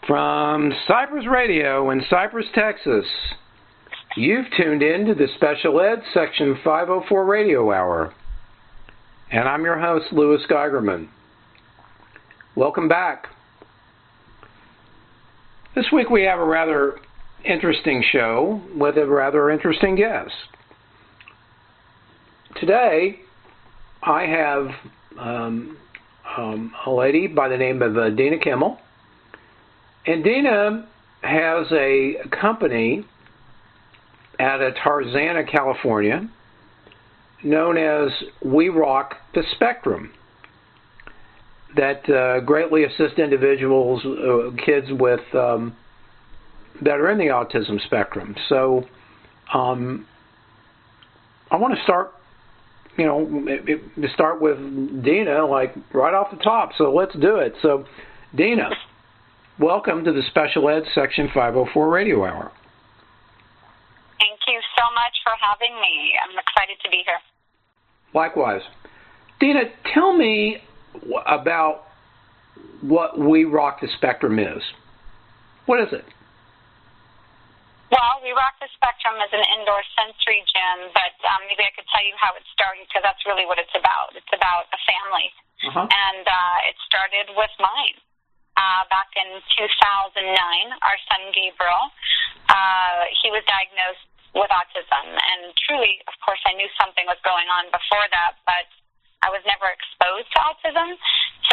From Cypress Radio in Cypress, Texas, you've tuned in to the Special Ed Section 504 Radio Hour. And I'm your host, Louis Geigerman. Welcome back. This week we have a rather interesting show with a rather interesting guest. Today I have a lady by the name of Dina Kimmel. And Dina has a company out of Tarzana, California, known as We Rock the Spectrum, that greatly assist individuals, kids with that are in the autism spectrum. So I want to start, start with Dina, like right off the top. So let's do it. So, Dina, welcome to the Special Ed Section 504 Radio Hour. Thank you so much for having me. I'm excited to be here. Likewise. Dina, tell me about what We Rock the Spectrum is. What is it? Well, We Rock the Spectrum is an indoor sensory gym, but maybe I could tell you how it started, because that's really what it's about. It's about a family. And it started with mine. Back in 2009, our son Gabriel, he was diagnosed with autism. And truly, of course, I knew something was going on before that, but I was never exposed to autism.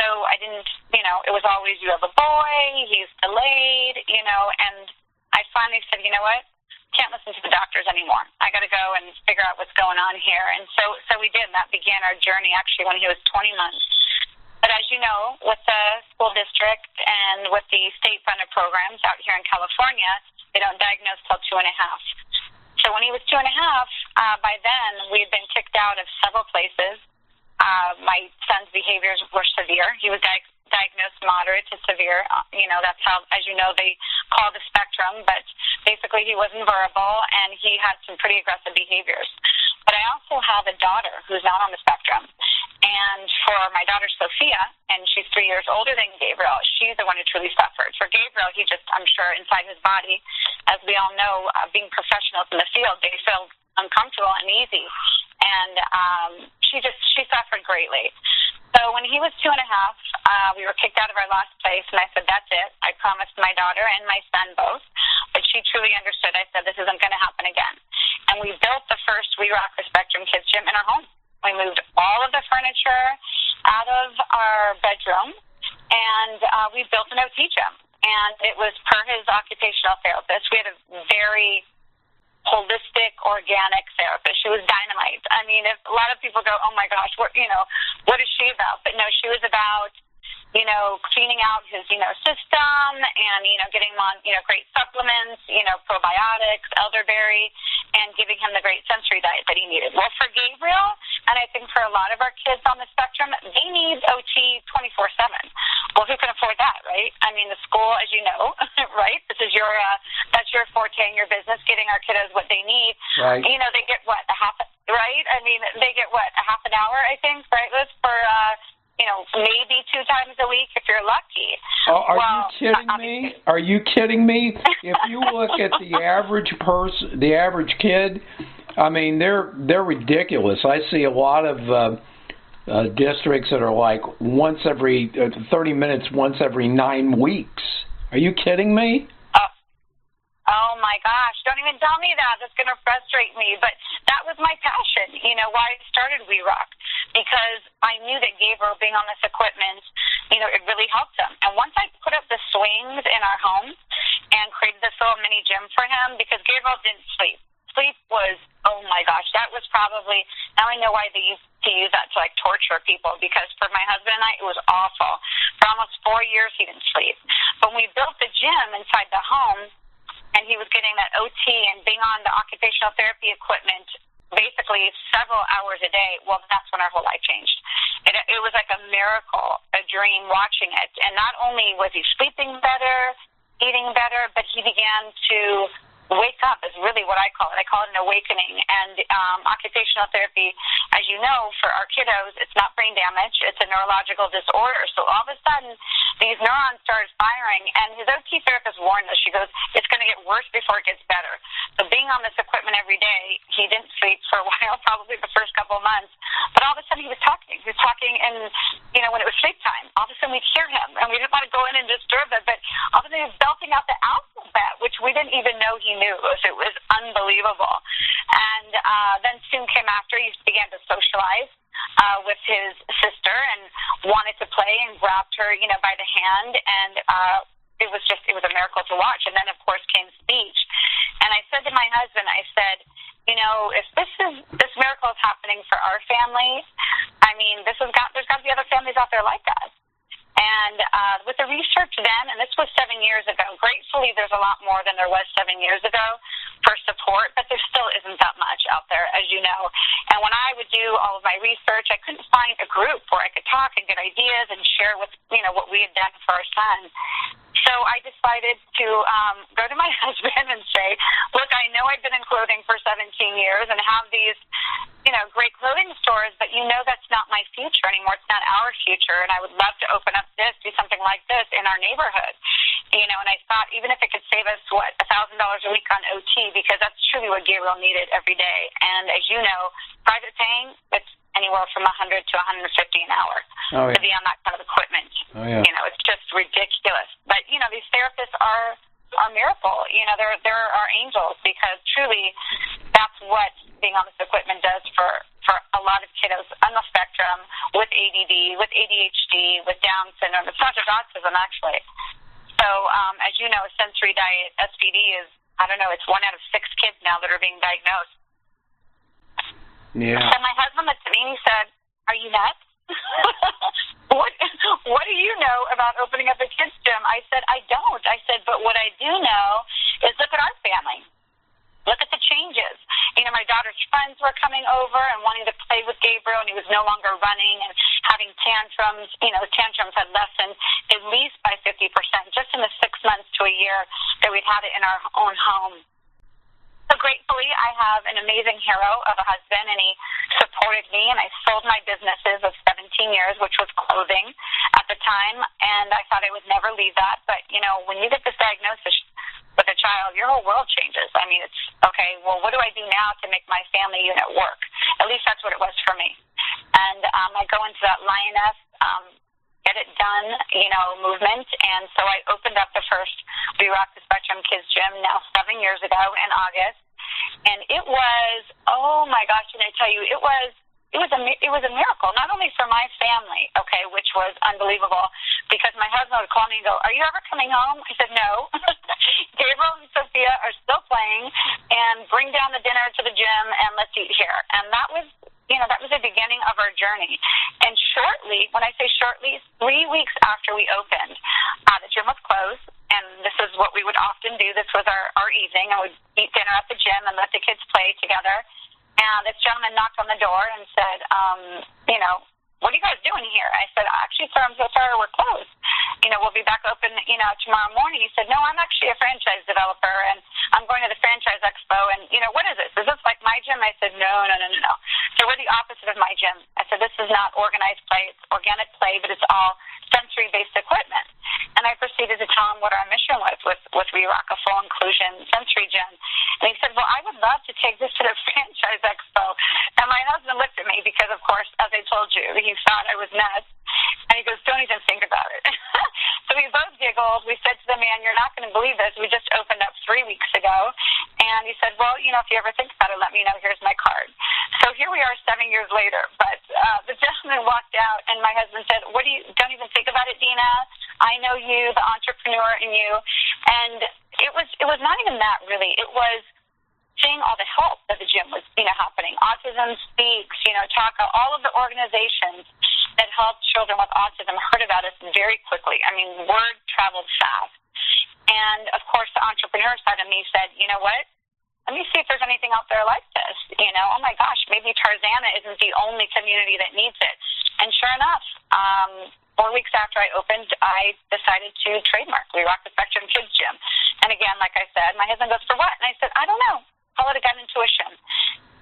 So I didn't, it was always, you have a boy, he's delayed, and I finally said, you know what? Can't listen to the doctors anymore. I got to go and figure out what's going on here. And so we did. That began our journey actually when he was 20 months. But as you know, with the school district and with the state-funded programs out here in California, they don't diagnose till 2.5. So when he was 2.5, by then we had been kicked out of several places. My son's behaviors were severe. He was diagnosed moderate to severe. That's how, as you know, they call the spectrum. But basically he wasn't verbal, and he had some pretty aggressive behaviors. But I also have a daughter who's not on the spectrum. And for my daughter, Sophia, and she's 3 years older than Gabriel, she's the one who truly suffered. For Gabriel, he just, I'm sure, inside his body, as we all know, being professionals in the field, they feel uncomfortable and uneasy. And she suffered greatly. So when he was 2.5, we were kicked out of our last place, and I said, that's it. I promised my daughter and my son both. But she truly understood. I said, this isn't going to happen again. And we built the first We Rock the Spectrum Kids Gym in our home. We moved all of the furniture out of our bedroom, and we built an OT gym. And it was per his occupational therapist. We had a very holistic, organic therapist. She was dynamite. I mean, if a lot of people go, oh my gosh, what is she about? But no, she was about, cleaning out his, system and, getting him on, great supplements, probiotics, elderberry, and giving him the great sensory diet that he needed. Well, for Gabriel, and I think for a lot of our kids on the spectrum, they need OT 24/7. Well, who can afford that, right? I mean, the school, as you know, right? This is that's your forte in your business, getting our kiddos what they need. Right. They get what, right? I mean, they get what, a half an hour, I think, right, Liz, for, maybe 2 times a week if you're lucky. Oh, are you kidding me? Are you kidding me? If you look at the average person, the average kid, I mean, they're ridiculous. I see a lot of districts that are like once every 30 minutes, once every 9 weeks. Are you kidding me? Oh my gosh, don't even tell me that. That's going to frustrate me. But that was my passion, why I started We Rock. Because I knew that Gabriel being on this equipment, it really helped him. And once I put up the swings in our home and created this little mini gym for him, because Gabriel didn't sleep. Sleep was, oh my gosh, that was probably, now I know why they used to use that to like torture people, because for my husband and I, it was awful. For almost 4 years, he didn't sleep. But when we built the gym inside the home, and he was getting that OT and being on the occupational therapy equipment basically several hours a day, well, that's when our whole life changed. It was like a miracle, a dream watching it. And not only was he sleeping better, eating better, but he began to wake up is really what I call it. I call it an awakening. And occupational therapy, as you know, for our kiddos, it's not brain damage. It's a neurological disorder. So all of a sudden, these neurons started firing. And his OT therapist warned us. She goes, it's going to get worse before it gets better. So being on this equipment every day, he didn't sleep for a while, probably the first couple of months. But all of a sudden, he was talking. He was talking in, when it was sleep time. All of a sudden, we'd hear him. And we didn't want to go in and disturb it. But all of a sudden, he was belting out the alphabet, which we didn't even know he knew. It was unbelievable. And then soon came after, he began to socialize with his sister and wanted to play and grabbed her, by the hand. And it was a miracle to watch. And then, of course, came speech. And I said to my husband, I said, if this miracle is happening for our family, there's got to be other families out there like us. And with the research then, and this was 7 years ago, gratefully there's a lot more than there was 7 years ago for support, but there still isn't that much out there, as you know. And when I would do all of my research, I couldn't find a group where I could talk and get ideas and share with, what we had done for our son. So I decided to go to my husband and say, look, I know I've been in clothing for 17 years and have these, great clothing stores, but that's not my future anymore. It's not our future, and I would love to open up do something like this in our neighborhood. And I thought even if it could save us, $1,000 a week on OT, because that's truly what Gabriel needed every day. And as you know, private paying, it's anywhere from $100 to $150 an hour to be on that kind of equipment. It's just ridiculous. But, these therapists are a miracle. There are angels, because truly that's what being on this equipment does for a lot of kiddos on the spectrum with ADD, with ADHD, with Down syndrome. It's not just autism, actually. So, as you know, sensory diet, SPD is, it's 1 out of 6 kids now that are being diagnosed. Yeah. So my husband looked at me and he said, are you nuts? What do you know about opening up a kids' gym? I said, I don't. I said, but what I do know is look at our family. Look at the changes. My daughter's friends were coming over and wanting to play with Gabriel, and he was no longer running and having tantrums. Tantrums had lessened at least by 50% just in the 6 months to a year that we'd had it in our own home. So gratefully, I have an amazing hero of a husband, and he supported me, and I sold my businesses of 17 years, which was clothing at the time, and I thought I would never leave that. But, when you get this diagnosis with a child, your whole world changes. It's, okay, well, what do I do now to make my family unit work? At least that's what it was for me. And I go into that lioness, get it done, movement. And so I opened up the first We Rock the Spectrum Kids Gym now 7 years ago in August. And it was, oh my gosh, can I tell you, it was a miracle, not only for my family, okay, which was unbelievable, because my husband would call me and go, are you ever coming home? I said, no. Gabriel and Sophia are still playing, and bring down the dinner to the gym, and let's eat here. And that was the beginning of our journey. And shortly, when I say shortly, 3 weeks after we opened, the gym was closed, and this is what we would often do. This was our evening. I would eat dinner at the gym and let the kids play together. And this gentleman knocked on the door and said, what are you guys doing here? I said, actually, sir, I'm so sorry, we're closed. We'll be back open, tomorrow morning. He said, no, I'm actually a franchise developer, and I'm going to the Franchise Expo, and, what is this? Is this like my gym? I said, no. So we're the opposite of my gym. I said, this is not organized play. It's organic play, but it's all sensory-based equipment. And I proceeded to tell him what our mission was with We Rock, a full inclusion sensory gym. And he said, well, I would love to take this to the Franchise Expo. And my husband looked at me because, of course, as I told you, he thought I was nuts. And he goes, don't even think about it. So we both giggled. We said to the man, you're not going to believe this. We just opened up 3 weeks ago. And he said, well, if you ever think about it, let me know. Here's my card. So here we are 7 years later. But the gentleman walked out, and my husband said, don't even think about it, Dina. I know you, the entrepreneur in you. And it was not even that, really. It was seeing all the help that the gym was, happening. Autism Speaks, Chaka, all of the organizations that help children with autism heard about us very quickly. Word traveled fast. And, of course, the entrepreneur side of me said, you know what? Let me see if there's anything out there like this. Oh, my gosh, maybe Tarzana isn't the only community that needs it. And sure enough, 4 weeks after I opened, I decided to trademark We Rock the Spectrum Kids Gym. And again, like I said, my husband goes, for what? And I said, I don't know. Call it a gut intuition.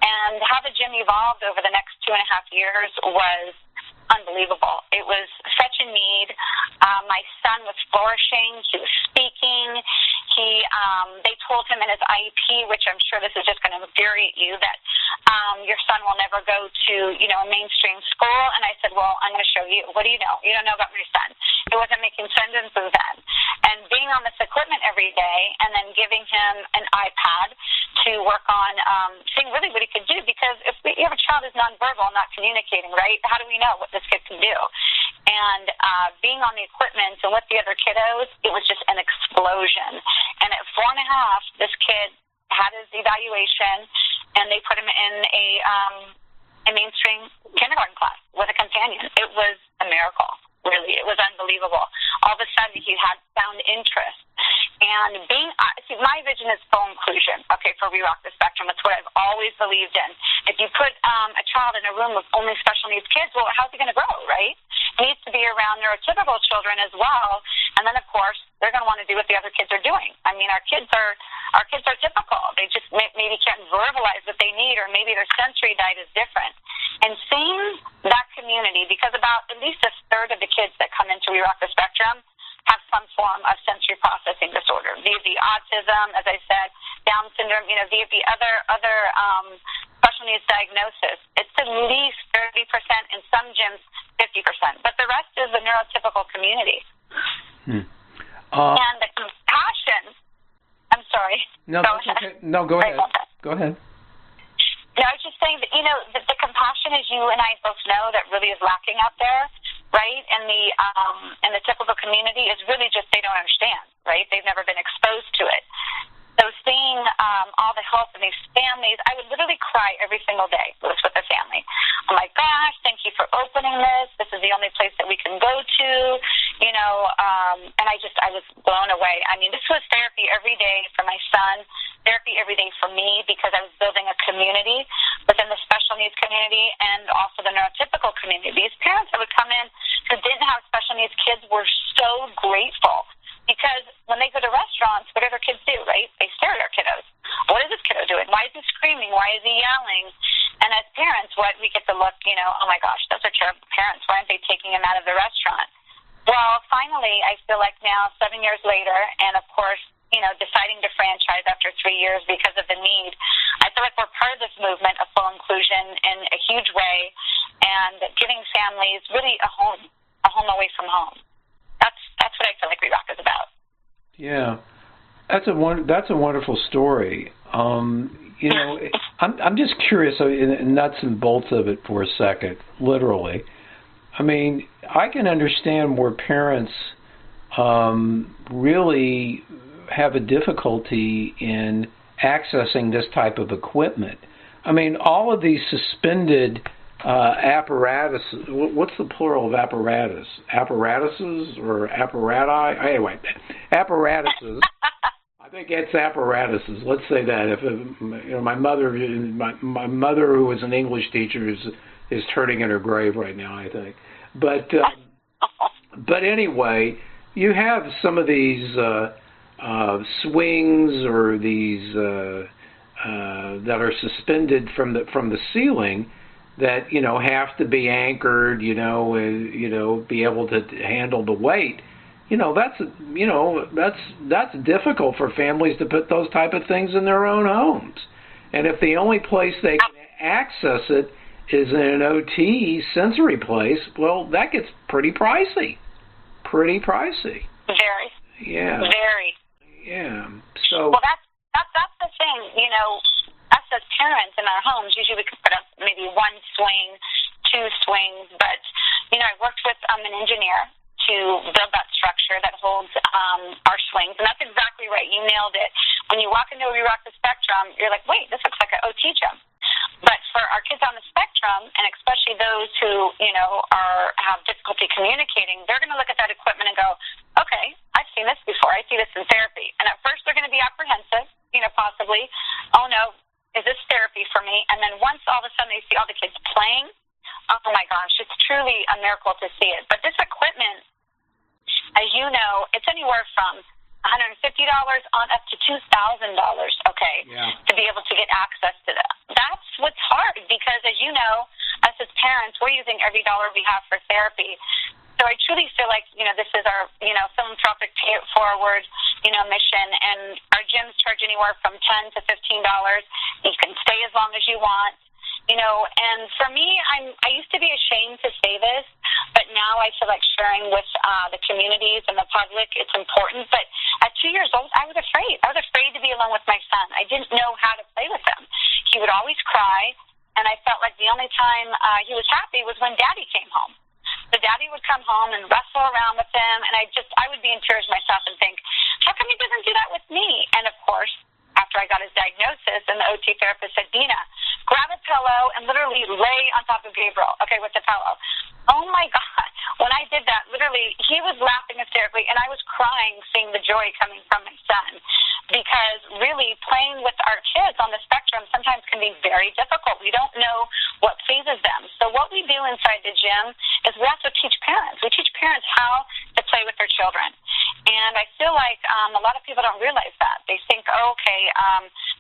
And how the gym evolved over the next 2.5 years was unbelievable. It was such a need. My son was flourishing. He was speaking. They told him in his IEP, which I'm sure this is just going to infuriate you, that your son will never go to, a mainstream school. And I said, well, I'm going to show you. What do you know? You don't know about my son. He wasn't making sentences then. And being on this equipment every day and then giving him an iPad to work on seeing really what he could do, because if you have a child who's nonverbal, not communicating, right, how do we know what this kid can do? And being on the equipment and with the other kiddos, it was just an explosion. And at 4.5, this kid had his evaluation, and they put him in a mainstream kindergarten class with a companion. It was a miracle, really. It was unbelievable. All of a sudden, he had found interest. And my vision is full inclusion, for We Rock the Spectrum. It's what I've always believed in. If you put a child in a room with only special needs kids, well, how's he going to grow, right? He needs to be around neurotypical children as well. And then, of course, they're going to want to do what the other kids are doing. I mean, our kids are typical. They just maybe can't verbalize what they need, or maybe their sensory diet is different. And seeing that community, because about at least a third of the kids that come into We Rock the Spectrum have some form of sensory processing disorder, via the autism, as I said, Down syndrome, via the other special needs diagnosis. It's at least 30%, in some gyms 50%, but the rest is the neurotypical community. And the compassion. I'm sorry. No, that's okay. No, go ahead. Go ahead. No, I was just saying that, the compassion, as you and I both know, that really is lacking out there, right? In the typical community is really just they don't understand, right? They've never been exposed to it. So seeing all the help in these families, I would literally cry every single day with the family. Oh my gosh, thank you for opening this. This is the only place that we can go to, and I was blown away. I mean, this was therapy every day for my son, therapy every day for me, because I was building a community within the special needs community and also the neurotypical community. These parents that would come in who didn't have special needs kids were so grateful. Because when they go to restaurants, what do their kids do, right? They stare at our kiddos. What is this kiddo doing? Why is he screaming? Why is he yelling? And as parents, we get to look, oh my gosh, those are terrible parents. Why aren't they taking him out of the restaurant? Well, finally, I feel like now, 7 years later, and of course, deciding to franchise after 3 years because of the need, I feel like we're part of this movement of full inclusion in a huge way, and giving families really a home away from home. That's what I feel like We Rock is about. Yeah, that's a wonderful story. I'm just curious, in nuts and bolts of it for a second, literally. I mean, I can understand where parents really have a difficulty in accessing this type of equipment. I mean, all of these suspended apparatus. What's the plural of apparatus? Apparatuses or apparati? Anyway, apparatuses. I think it's apparatuses. Let's say that. If my mother, who was an English teacher, is turning in her grave right now, I think. But anyway, you have some of these swings or these that are suspended from the ceiling, that have to be anchored, be able to handle the weight. That's difficult for families to put those type of things in their own homes. And if the only place they can access it is in an OT sensory place, well, that gets pretty pricey. Very. Yeah. Very. Yeah. So. Well, that's the thing. Us as parents in our homes, usually we could put up maybe 1 swing, 2 swings, but I worked with an engineer to build that structure that holds our swings, and that's exactly right. You nailed it. When you walk into We Rock the Spectrum, you're like, wait, this looks like an OT gym. But for our kids on the spectrum, and especially those who have difficulty communicating, they're going to look at that equipment and go, okay, I've seen this before. I see this in therapy. And at first they're going to be apprehensive, possibly. Oh no, is this therapy for me? And then once all of a sudden they see all the kids playing, oh my gosh, it's truly a miracle to see it. But this equipment, as you know, it's anywhere from $150 on up to $2,000, okay, to be able to get access to that. That's what's hard because, as you know, us as parents, we're using every dollar we have for therapy. So I truly feel like, this is our, philanthropic pay-it-forward, mission, and our gyms charge anywhere from $10 to $15. You can stay as long as you want. And for me, I used to be ashamed to say this, but now I feel like sharing with the communities and the public, it's important. But at 2 years old, I was afraid. I was afraid to be alone with my son. I didn't know how to play with him. He would always cry, and I felt like the only time he was happy was when Daddy came home. So Daddy would come home and wrestle around with him, and I would be in tears myself and think, how come he doesn't do that with me? And of course, after I got his diagnosis, and the OT therapist said, Dina, grab a pillow and literally lay on top of Gabriel, with the pillow. Oh, my God. When I did that, literally, he was laughing hysterically, and I was crying seeing the joy coming from my son because really playing with our kids on the spectrum sometimes can be very difficult. We don't know what phases them. So what we do inside the gym is we also teach parents. We teach parents how to play with their children. And I feel like a lot of people don't realize that. They think,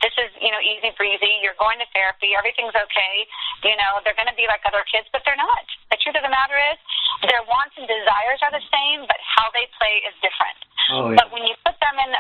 this is, easy breezy. You're going to therapy. Everything's okay. They're going to be like other kids, but they're not. The truth of the matter is their wants and desires are the same, but how they play is different. Oh, yeah. But when you put them in,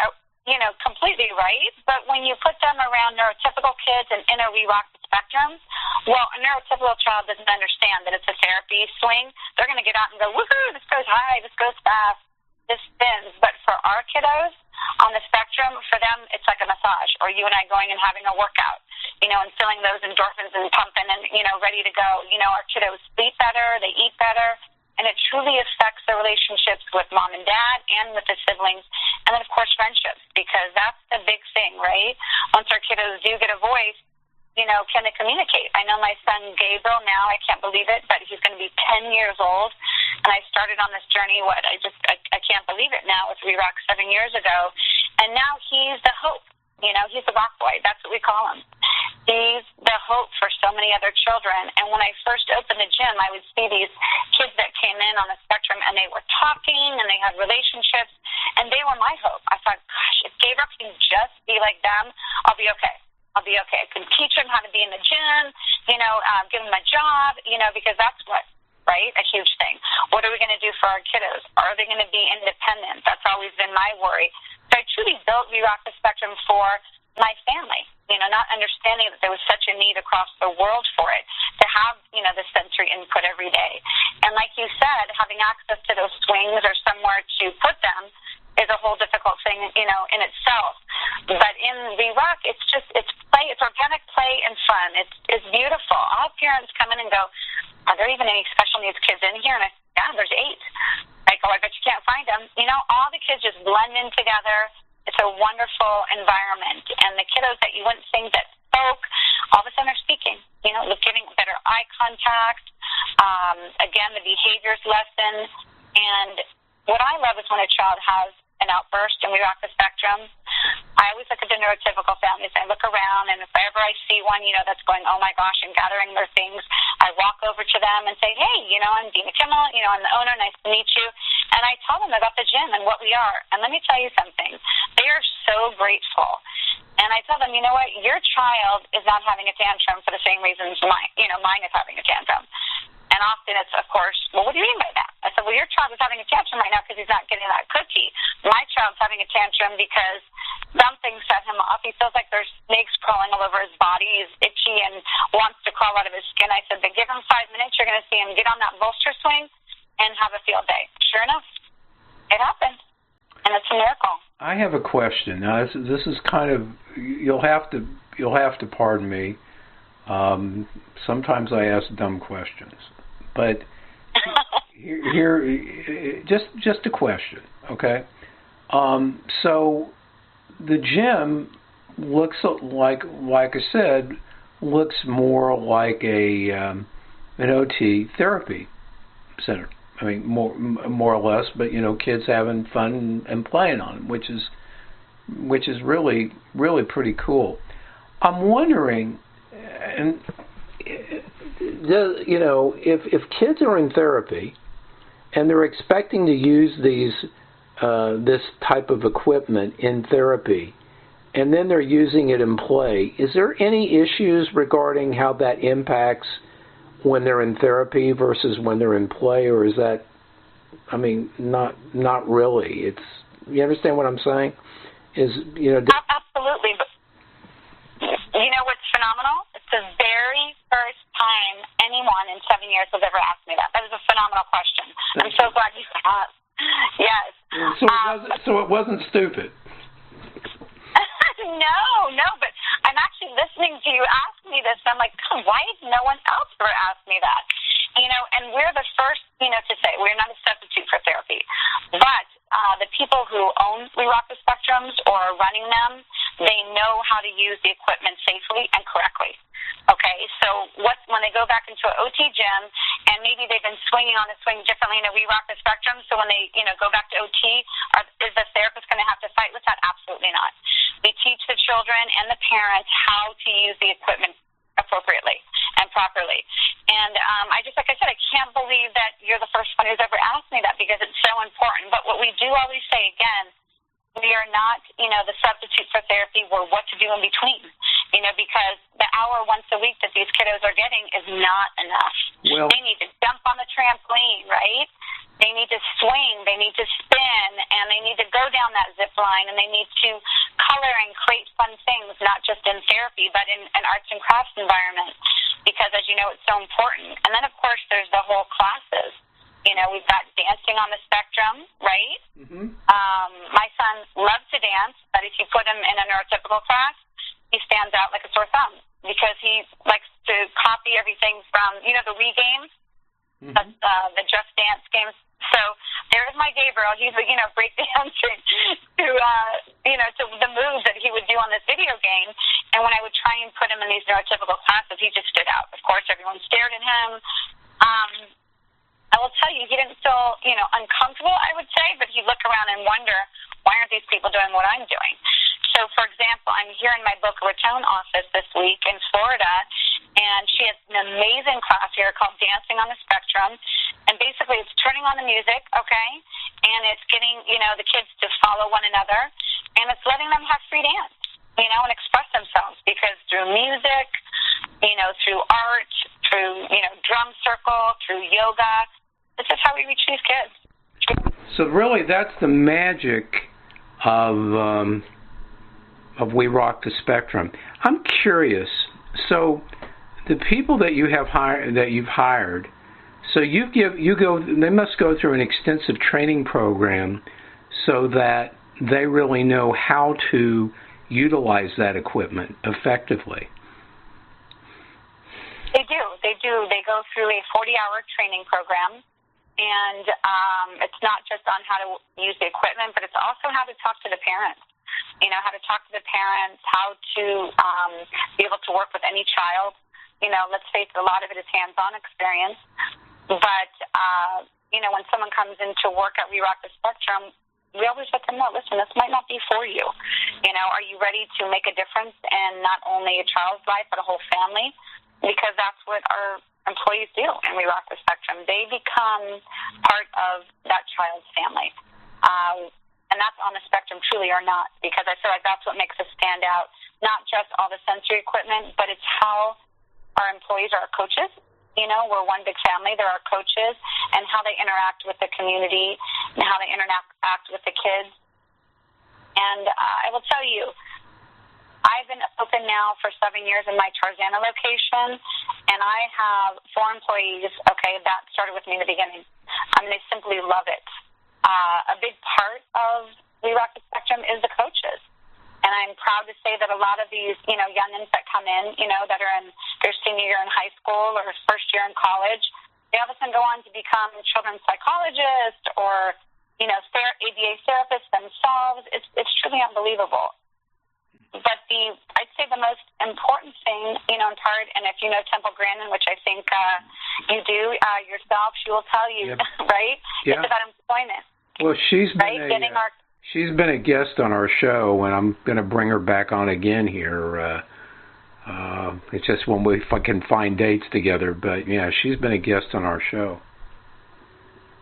completely right, but when you put them around neurotypical kids and in a re-rock spectrum, well, a neurotypical child doesn't understand that it's a therapy swing. They're going to get out and go, woohoo, this goes high, this goes fast, this spins. But for our kiddos on the spectrum, for them, it's like a massage, or you and I going and having a workout, and feeling those endorphins and pumping and, ready to go. Our kiddos sleep better, they eat better, and it truly affects the relationships with mom and dad and with the siblings, and then, of course, friendships, because that's the big thing, right? Once our kiddos do get a voice, can they communicate? I know my son Gabriel now, I can't believe it, but he's going to be 10 years old, and I started on this journey, I can't believe it now, with Re-Rock 7 years ago, and now he's the hope. He's the rock boy. That's what we call him. He's the hope for so many other children. And when I first opened the gym, I would see these kids that came in on the spectrum, and they were talking, and they had relationships, and they were my hope. I thought, gosh, if Gabriel can just be like them, I'll be okay. I can teach him how to be in the gym, give him a job, because that's what, right, a huge thing. What are we going to do for our kiddos? Are they going to be independent? That's always been my worry. So I truly built Re-Rock the Spectrum for my family, not understanding that there was such a need across the world for it, to have, the sensory input every day. And like you said, having access to those swings or somewhere to put them is a whole difficult thing, in itself. But in Re-Rock, it's play, it's organic play and fun. It's beautiful. I'll have parents come in and go, are there even any special needs kids in here? And I say, yeah, there's 8. I go, I bet you can't find them. All the kids just blend in together. It's a wonderful environment. And the kiddos that you wouldn't think that spoke, all of a sudden are speaking, giving better eye contact. Again, the behaviors lesson. And what I love is when a child has an outburst and we rock the spectrum. I always look at the neurotypical families. I look around, and if ever I see one, that's going, oh my gosh, and gathering their things, I walk over to them and say, hey, I'm Dina Kimmel, I'm the owner, nice to meet you. And I tell them about the gym and what we are. And let me tell you something. They are so grateful. And I tell them, you know what, your child is not having a tantrum for the same reasons mine is having a tantrum. And often it's, of course, well, what do you mean by that? I said, well, your child is having a tantrum right now because he's not getting that cookie. My child's having a tantrum because something set him off. He feels like there's snakes crawling all over his body. He's itchy and wants to crawl out of his skin. I said, but give him 5 minutes. You're going to see him get on that bolster swing and have a field day. Sure enough, it happened. And it's a miracle. I have a question. Now, this is kind of, you'll have to pardon me. Sometimes I ask dumb questions. But here, just a question, okay? So the gym looks like I said, looks more like an OT therapy center. I mean, more or less, but kids having fun and playing on them, which is really, really pretty cool. I'm wondering, and if kids are in therapy and they're expecting to use this type of equipment in therapy, and then they're using it in play, is there any issues regarding how that impacts when they're in therapy versus when they're in play, or is that, not really? You understand what I'm saying? Absolutely. But you know what's phenomenal? It's the very first time anyone in 7 years has ever asked me that. That is a phenomenal question. I'm so glad you asked. Yes. So it wasn't stupid. No, but I'm actually listening to you ask me this, and I'm like, God, why has no one else ever asked me that? And we're the first, to say we're not a substitute for therapy, but the people who own We Rock the Spectrums or are running them, they know how to use the equipment safely and correctly. Okay, so when they go back into an OT gym, and maybe they've been swinging on the swing differently in a We Rock the Spectrum, so when they, go back to OT, is the therapist going to have to fight with that? Absolutely not. We teach the children and the parents how to use the equipment appropriately and properly. And like I said, I can't believe that you're the first one who's ever asked me that, because it's so important. But what we do always say, again, we are not, the substitute for therapy. We're what to do in between, because the hour once a week that these kiddos are getting is not enough. Well, they need to jump on the trampoline, right? They need to swing, they need to spin, and they need to go down that zip line, and they need to color and create fun things, not just in therapy, but in an arts and crafts environment, because, as you know, it's so important. And then, of course, there's the whole classes. We've got dancing on the spectrum, right? Mm-hmm. My son loves to dance, but if you put him in a neurotypical class, he stands out like a sore thumb, because he likes to copy everything from, the Wii games, mm-hmm. The Just Dance games. So there's my Gabriel. He's break dancing to the moves that he would do on this video game. And when I would try and put him in these neurotypical classes, he just stood out. Of course, everyone stared at him. I will tell you, he didn't feel, uncomfortable, I would say, but he'd look around and wonder, why aren't these people doing what I'm doing? So, for example, I'm here in my Boca Raton office this week in Florida, and she has an amazing class here called Dancing on the Spectrum. And basically it's turning on the music, okay, and it's getting, the kids to follow one another, and it's letting them have free dance, and express themselves, because through music, through art, through, drum circle, through yoga, this is how we reach these kids. So really that's the magic of We Rock the Spectrum. I'm curious. So the people that you've hired, so they must go through an extensive training program so that they really know how to utilize that equipment effectively. They do. They go through a 40-hour training program. And it's not just on how to use the equipment, but it's also how to talk to the parents. How to talk to the parents, how to be able to work with any child. Let's face it, a lot of it is hands-on experience. But, when someone comes in to work at We Rock the Spectrum, we always let them know, listen, this might not be for you. Are you ready to make a difference in not only a child's life, but a whole family? Because that's what our employees do in We Rock the Spectrum. They become part of that child's family. And that's on the spectrum, truly or not, because I feel like that's what makes us stand out, not just all the sensory equipment, but it's how our employees are our coaches. We're one big family. They're our coaches, and how they interact with the community and how they interact with the kids. And I will tell you, I've been open now for 7 years in my Tarzana location, and I have 4 employees, that started with me in the beginning. They simply love it. A big part of We Rock the Spectrum is the coaches. And I'm proud to say that a lot of these, youngins that come in, that are in their senior year in high school or first year in college, they all of a sudden go on to become children's psychologists or, ABA therapists themselves. It's truly unbelievable. But I'd say the most important thing, in part, and if you know Temple Grandin, which I think you do yourself, she will tell you, yep. Right? Yeah. It's about employment. Well, she's been a guest on our show, and I'm going to bring her back on again here It's just when we can find dates together. But yeah, she's been a guest on our show.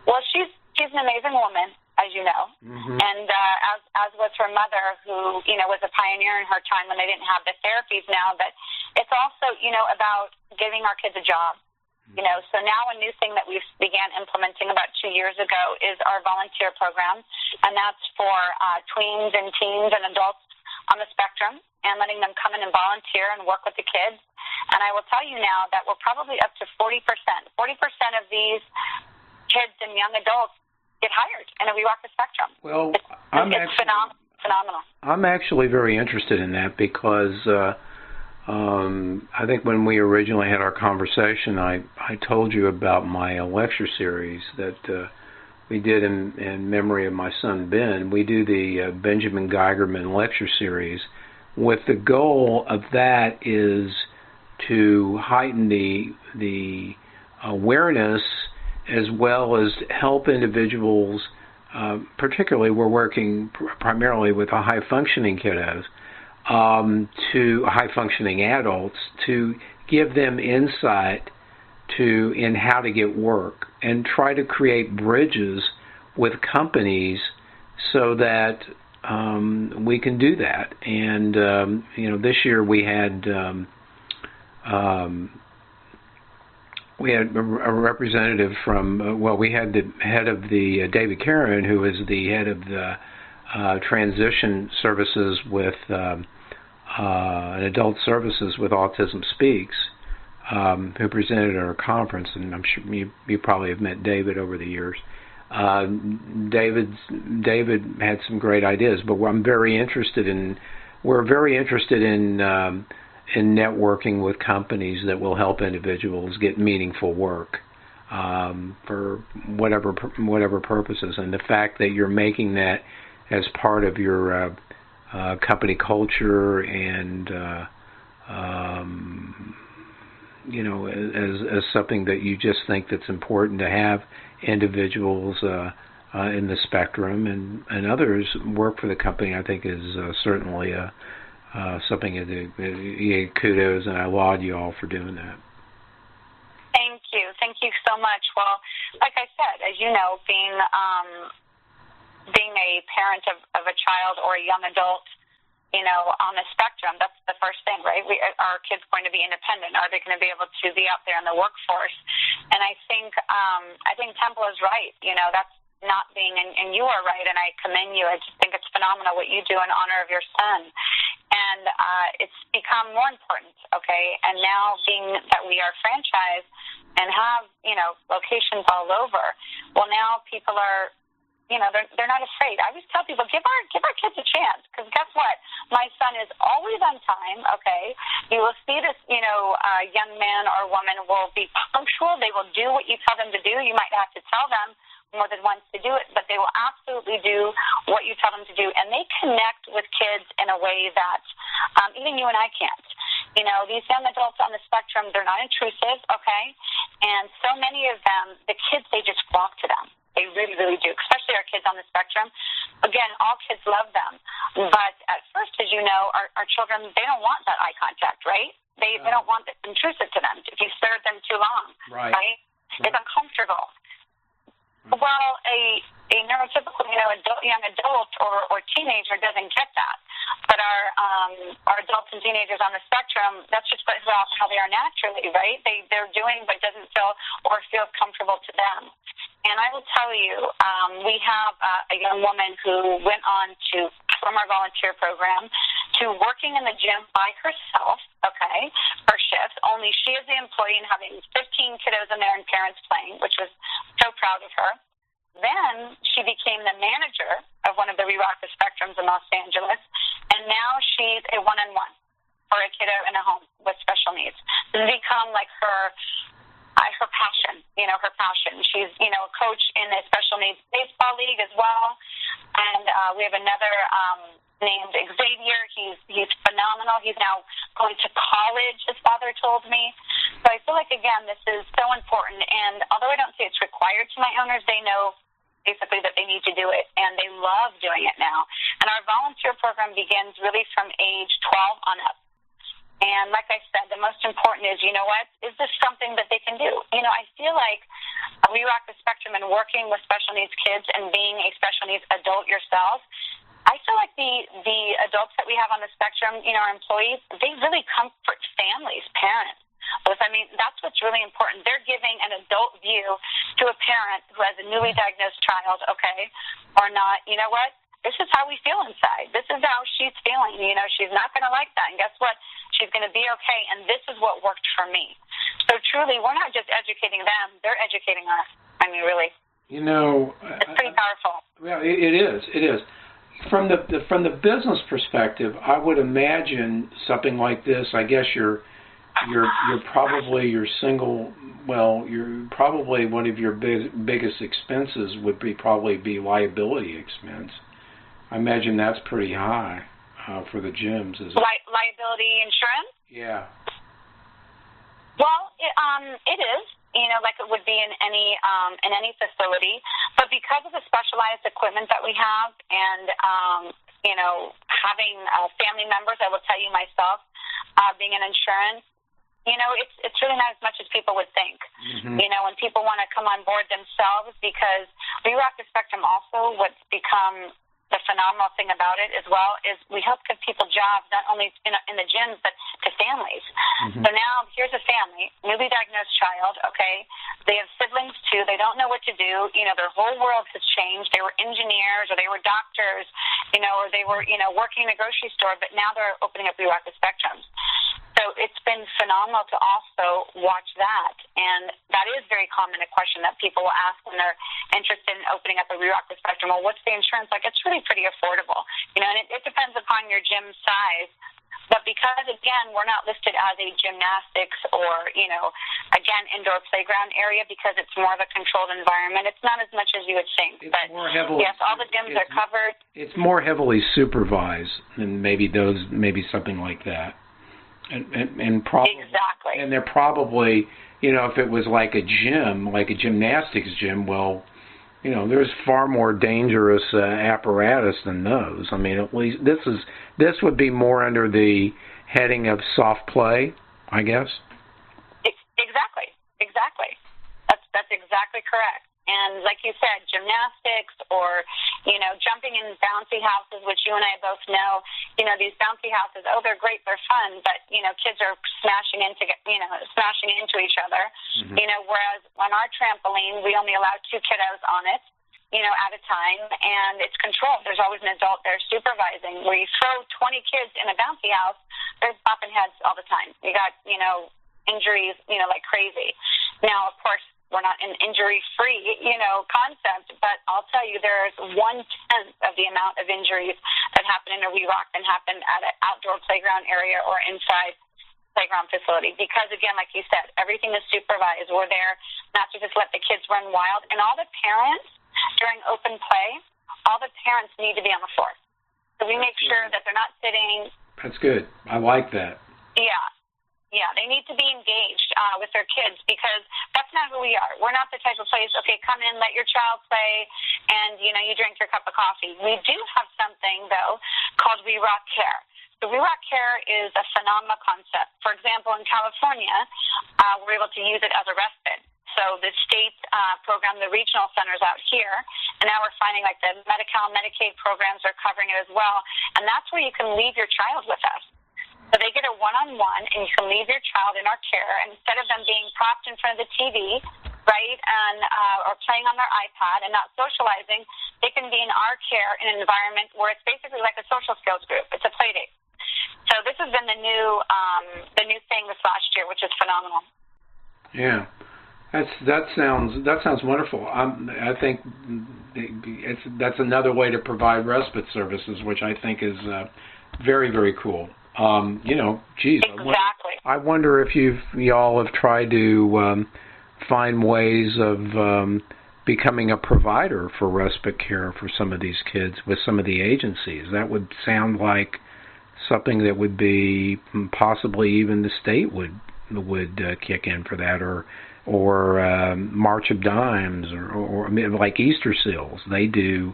Well, she's an amazing woman, as you know, and as was her mother, who was a pioneer in her time when they didn't have the therapies now. But it's also about giving our kids a job. So now a new thing that we began implementing about 2 years ago is our volunteer program, and that's for tweens and teens and adults on the spectrum, and letting them come in and volunteer and work with the kids. And I will tell you now that we're probably up to 40%. 40% of these kids and young adults get hired, and we walk the spectrum. Well, it's phenomenal. I'm actually very interested in that because I think when we originally had our conversation, I told you about my lecture series that we did in memory of my son Ben. We do the Benjamin Geigerman lecture series, with the goal of that is to heighten the awareness as well as help individuals. Particularly, we're working primarily with a high-functioning kiddos, to high-functioning adults, to give them insight in how to get work and try to create bridges with companies so that we can do that. And this year we had a representative from we had the head of the David Karen, who is the head of the transition services with adult services with Autism Speaks, who presented at our conference, and I'm sure you probably have met David over the years. David had some great ideas, but we're very interested in networking with companies that will help individuals get meaningful work for whatever purposes. And the fact that you're making that as part of your company culture and as something that you just think that's important to have individuals in the spectrum and others work for the company, I think is certainly something kudos, and I laud you all for doing that. Thank you so much. Well, like I said, as you know, being a parent of a child or a young adult, on the spectrum, that's the first thing, right? Are kids going to be independent? Are they going to be able to be out there in the workforce? And I think Temple is right. That's not being, and you are right, and I commend you. I just think it's phenomenal what you do in honor of your son. And it's become more important, okay? And now being that we are franchised and have, locations all over, well, now people are, they're not afraid. I always tell people, give our kids a chance, because guess what? My son is always on time, okay? You will see this, young man or woman will be punctual. They will do what you tell them to do. You might have to tell them more than once to do it, but they will absolutely do what you tell them to do, and they connect with kids in a way that even you and I can't. These young adults on the spectrum, they're not intrusive, okay? And so many of them, the kids, they just flock to them. They really, really do, especially our kids on the spectrum. Again, all kids love them. But at first, as you know, our children, they don't want that eye contact, right? They don't want it intrusive to them if you stare at them too long, right? It's uncomfortable. Well, a neurotypical, young adult or teenager doesn't get that. But our adults and teenagers on the spectrum, that's just how they are naturally, right? They're doing what doesn't feel comfortable to them. And I will tell you, we have a young woman who went on from our volunteer program to working in the gym by herself, okay, her shift. Only she is the employee and having 15 kiddos in there and parents playing, which was so proud of her. Then she became the manager of one of the We Rock the Spectrums in Los Angeles, and now she's a one-on-one for a kiddo in a home with special needs. It's become like her passion, her passion. She's, a coach in the special needs baseball league as well, and we have another named Xavier. He's phenomenal. He's now going to college, his father told me. So I feel like, again, this is so important. And although I don't say it's required to my owners, they know basically that they need to do it, and they love doing it now. And our volunteer program begins really from age 12 on up. And like I said, the most important is, you know what, is this something that they can do? You know, I feel like We Rock the Spectrum and working with special needs kids and being a special needs adult yourself, I feel like the adults that we have on the spectrum, you know, our employees, they really comfort families, parents. I mean, that's what's really important. They're giving an adult view to a parent who has a newly diagnosed child, okay, or not. You know what? This is how we feel inside. This is how she's feeling. You know, she's not going to like that. And guess what? She's going to be okay. And this is what worked for me. So truly, we're not just educating them. They're educating us. I mean, really. You know, it's pretty powerful. Well, it is. It is. From the business perspective, I would imagine something like this. I guess you're probably probably one of your biggest expenses would probably be liability expense. I imagine that's pretty high for the gyms. Is it? Liability insurance? Yeah. Well, it is. You know, like it would be in any facility, but because of the specialized equipment that we have, and you know, having family members, I will tell you myself, being in insurance, you know, it's really not as much as people would think. Mm-hmm. You know, when people want to come on board themselves, because We Rock the Spectrum also, what's become the phenomenal thing about it as well is we help give people jobs, not only in the gyms, but to families. Mm-hmm. So now here's a family, newly diagnosed child, okay? They have siblings too. They don't know what to do. You know, their whole world has changed. They were engineers or they were doctors, you know, or they were, you know, working in a grocery store, but now they're opening up We Rock the Spectrum. So it's been phenomenal to also watch that. And that is very common, a question that people will ask when they're interested in opening up a We Rock the Spectrum. Well, what's the insurance? Like, it's really pretty affordable. You know, and it depends upon your gym size. But because, again, we're not listed as a gymnastics or, you know, again, indoor playground area because it's more of a controlled environment, it's not as much as you would think. It's but, more heavily, yes, all the gyms are covered. It's more heavily supervised than maybe something like that. And probably, exactly. And they're probably, you know, if it was like a gym, like a gymnastics gym, well, you know, there's far more dangerous apparatus than those. I mean, at least this would be more under the heading of soft play, I guess. Exactly. That's exactly correct. And like you said, gymnastics or, you know, jumping in bouncy houses, which you and I both know, you know, these bouncy houses, oh, they're great, they're fun, but, you know, kids are smashing into each other, mm-hmm. You know, whereas on our trampoline, we only allow 2 kiddos on it, you know, at a time, and it's controlled. There's always an adult there supervising. Where you throw 20 kids in a bouncy house, they're popping heads all the time. You got, you know, injuries, you know, like crazy. Now, of course, we're not an injury-free, you know, concept, but I'll tell you there's 1/10 of the amount of injuries that happen in a We Rock than happen at an outdoor playground area or inside playground facility. Because, again, like you said, everything is supervised. We're there not to just let the kids run wild. And all the parents, during open play, all the parents need to be on the floor. So we make sure that they're not sitting. That's good. I like that. Yeah, they need to be engaged with their kids because that's not who we are. We're not the type of place, okay, come in, let your child play, and, you know, you drink your cup of coffee. We do have something, though, called We Rock Care. So We Rock Care is a phenomenal concept. For example, in California, we're able to use it as a respite. So the state program, the regional centers out here, and now we're finding like the Medi-Cal, Medicaid programs are covering it as well, and that's where you can leave your child with us. So they get a one-on-one, and you can leave your child in our care. And instead of them being propped in front of the TV, right, and or playing on their iPad and not socializing, they can be in our care in an environment where it's basically like a social skills group. It's a play date. So this has been the new thing this last year, which is phenomenal. Yeah, that sounds wonderful. I think that's another way to provide respite services, which I think is very, very cool. You know, geez, exactly. I wonder if y'all have tried to find ways of becoming a provider for respite care for some of these kids with some of the agencies. That would sound like something that would be possibly even the state would kick in for that, or March of Dimes, or I mean, like Easter Seals. They do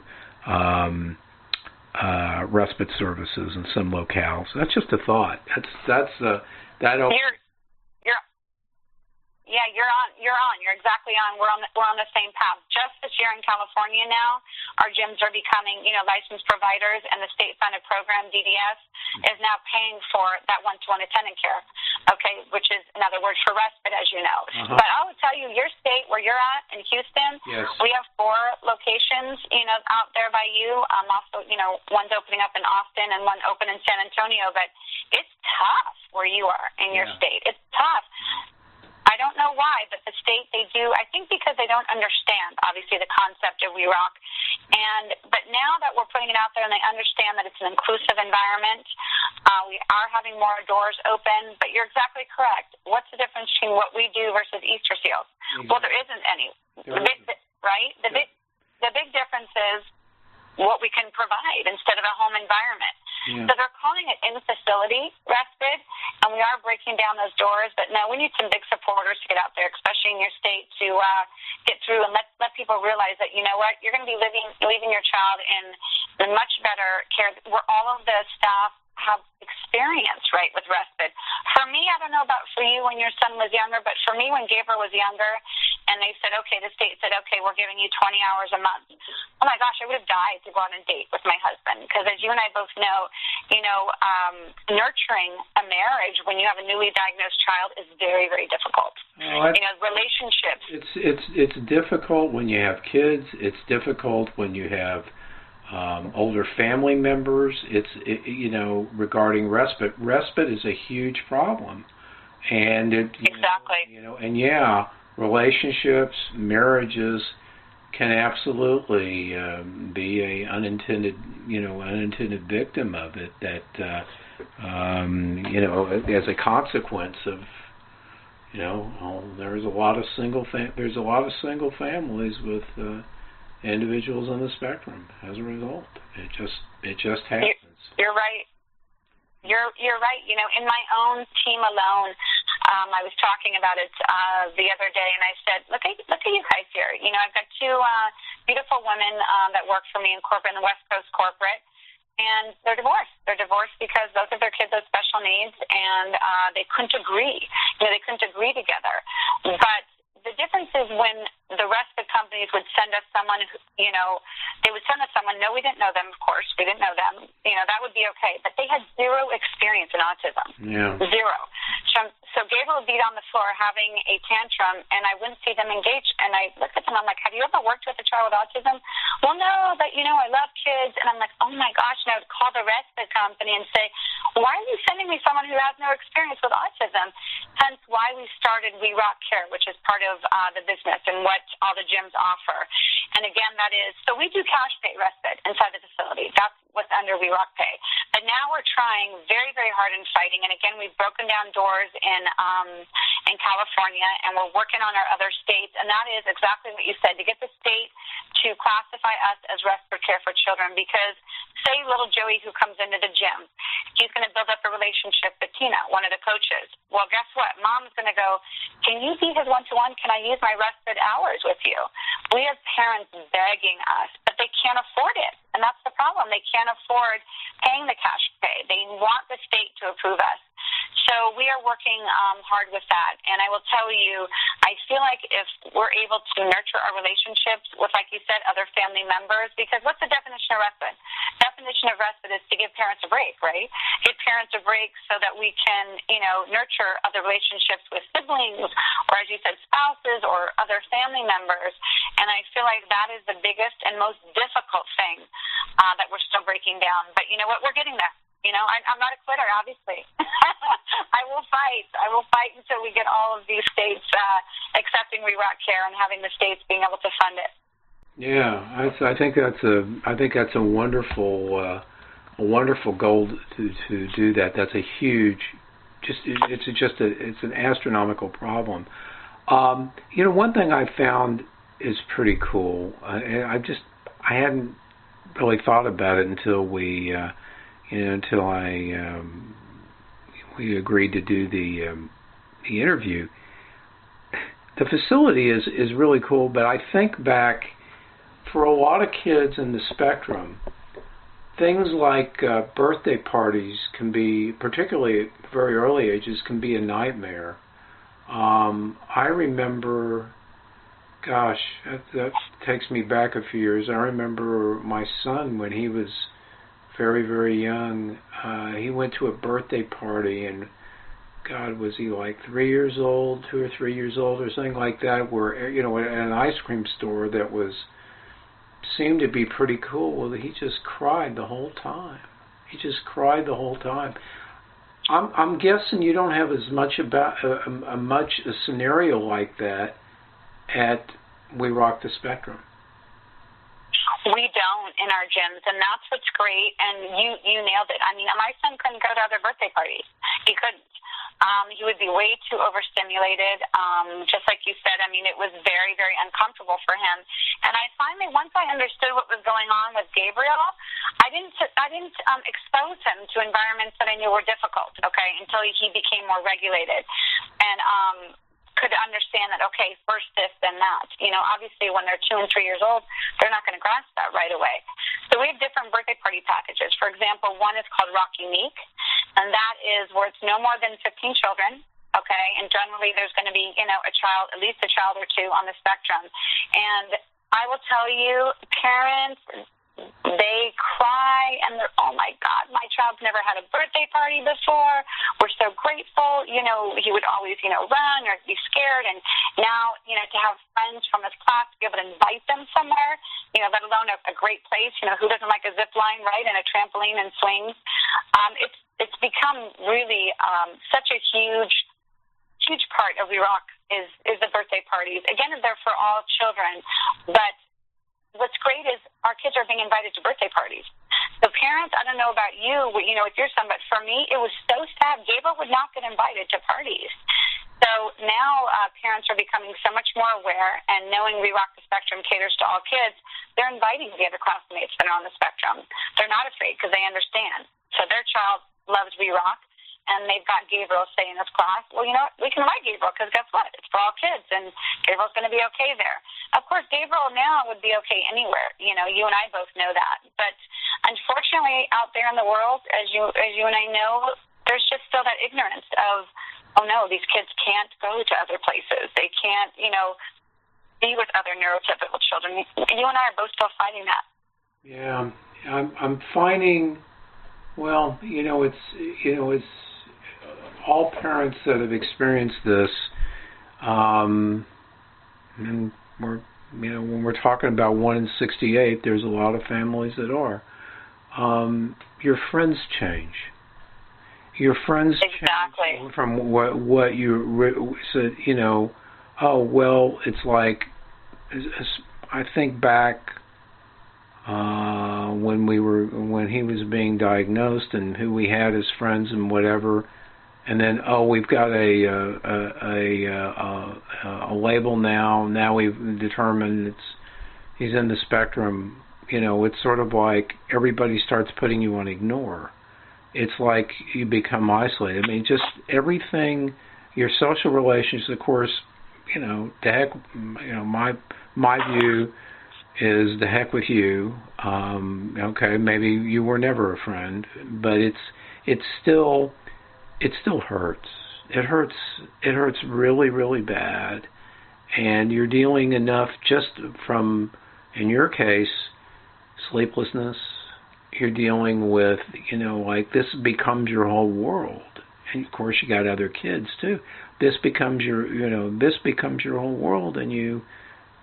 respite services in some locales. That's just a thought. that opens. You're exactly on. We're on the same path. Just this year in California now, our gyms are becoming, licensed providers, and the state-funded program, DDS, is now paying for that one-to-one attendant care, okay, which is another word for respite, as you know. Uh-huh. But I will tell you, your state where you're at in Houston, yes. We have 4 locations, out there by you. Also, one's opening up in Austin and one open in San Antonio, but it's tough where you are in your state. It's tough. I don't know why, but the state, they do, I think because they don't understand, obviously, the concept of We Rock. But now that we're putting it out there and they understand that it's an inclusive environment, we are having more doors open. But you're exactly correct. What's the difference between what we do versus Easter seals? Exactly. Well, there isn't any, right? The big difference is what we can provide instead of a home environment. Yeah. So they're calling it in-facility respite, and we are breaking down those doors. But no, we need some big supporters to get out there, especially in your state, to get through and let people realize that, you know what, you're going to be leaving your child in much better care, where all of the staff have experience, right, with respite. For me, I don't know about for you when your son was younger, but for me when Gabriel was younger, and they said, okay, the state said, okay, we're giving you 20 hours a month. Oh, my gosh, I would have died to go on a date with my husband, because as you and I both know, nurturing a marriage when you have a newly diagnosed child is very, very difficult. Relationships. It's difficult when you have kids. It's difficult when you have older family members. Regarding respite. Respite is a huge problem, and relationships, marriages can absolutely be a unintended victim of it. That as a consequence of there's a lot of single families with individuals on the spectrum as a result. It just happens. You're right. You're right. In my own team alone, I was talking about it the other day, and I said, look at you guys here. I've got 2 beautiful women that work for me in corporate, in the West Coast corporate, and they're divorced. They're divorced because both of their kids have special needs, and they couldn't agree. They couldn't agree together. But the difference is when the respite companies would send us someone, they would send us someone, no, we didn't know them, of course, we didn't know them, that would be okay, but they had 0 experience in autism. Yeah. 0. So Gabriel would be on the floor having a tantrum, and I wouldn't see them engaged, and I looked at them, I'm like, have you ever worked with a child with autism? Well, no, but, I love kids, and I'm like, oh my gosh, and I would call the respite company and say, why are you sending me someone who has no experience with autism? Hence why we started We Rock Care, which is part of the business and what all the gyms offer. And again, that is, so we do cash pay respite inside the facility. That's what's under We Rock Pay. But now we're trying very, very hard and fighting. And again, we've broken down doors in California, and we're working on our other states. And that is exactly what you said, to get the state to classify us as respite care for children. Because say little Joey who comes into the gym, he's going to build up a relationship with Tina, one of the coaches. Well, guess what? Mom's going to go, can you be his one-to-one? Can I use my respite hours with you? We have parents begging us, but they can't afford it. And that's the problem. They can't afford paying the cash pay. They want the state to approve us. So we are working hard with that. And I will tell you, I feel like if we're able to nurture our relationships with, like you said, other family members, because what's the definition of respite? Definition of respite is to give parents a break, right? Give parents a break so that we can, nurture other relationships with siblings, or as you said, spouses or other family members. And I feel like that is the biggest and most difficult thing that we're still breaking down. But you know what? We're getting there. I'm not a quitter, obviously. I will fight until we get all of these states accepting We Rock Care and having the states being able to fund it. Yeah, I think that's a wonderful goal to do that. That's a huge, it's an astronomical problem. One thing I found is pretty cool. I hadn't really thought about it until we agreed to do the interview. The facility is really cool, but I think back, for a lot of kids in the spectrum, things like birthday parties can be, particularly at very early ages, can be a nightmare. I remember, gosh, that takes me back a few years. I remember my son when he was very, very young. He went to a birthday party, and God, was he like 3 years old, 2 or 3 years old, or something like that? Where at an ice cream store that seemed to be pretty cool. Well, he just cried the whole time. He just cried the whole time. I'm guessing you don't have as much about a scenario like that at We Rock the Spectrum. We don't in our gyms, and that's what's great. And you nailed it. I mean, my son couldn't go to other birthday parties. He couldn't. He would be way too overstimulated. Just like you said, I mean, it was very, very uncomfortable for him. And I finally, once I understood what was going on with Gabriel, I didn't expose him to environments that I knew were difficult. Okay, until he became more regulated, and could understand that, okay, first this, then that. Obviously when they're 2 and 3 years old, they're not going to grasp that right away. So we have different birthday party packages. For example, one is called Rock Unique, and that is where it's no more than 15 children, okay, and generally there's going to be, a child, at least a child or two on the spectrum. And I will tell you, parents, they cry, and they're, oh, my God, my child's never had a birthday party before. We're so grateful. He would always, run or be scared. And now, to have friends from his class, to be able to invite them somewhere, let alone a great place, who doesn't like a zip line, right, and a trampoline and swings. It's become really such a huge part of We Rock is the birthday parties. Again, they're for all children, but what's great is our kids are being invited to birthday parties. So parents, I don't know about you, with your son, but for me, it was so sad. Gabriel would not get invited to parties. So now parents are becoming so much more aware, and knowing We Rock the Spectrum caters to all kids, they're inviting the other classmates that are on the spectrum. They're not afraid because they understand. So their child loves We Rock, and they've got Gabriel say in his class, well, we can invite Gabriel because guess what? It's for all kids, and Gabriel's going to be okay there. Of course, Gabriel now would be okay anywhere. You and I both know that. But unfortunately, out there in the world, as you and I know, there's just still that ignorance of, oh, no, these kids can't go to other places. They can't, be with other neurotypical children. You and I are both still fighting that. Yeah, I'm finding, well, it's all parents that have experienced this, and when we're talking about 1 in 68, there's a lot of families that are. Your friends change. Your friends change from what you said. Oh well, it's like, I think back when he was being diagnosed and who we had as friends and whatever. And then, we've got a label now. Now we've determined he's in the spectrum. It's sort of like everybody starts putting you on ignore. It's like you become isolated. I mean, just everything, your social relations, of course, the heck, my view is the heck with you. Okay, maybe you were never a friend, but it still hurts. It hurts really, really bad. And you're dealing enough just from, in your case, sleeplessness. You're dealing with, like this becomes your whole world. And of course you got other kids too. This becomes your whole world, and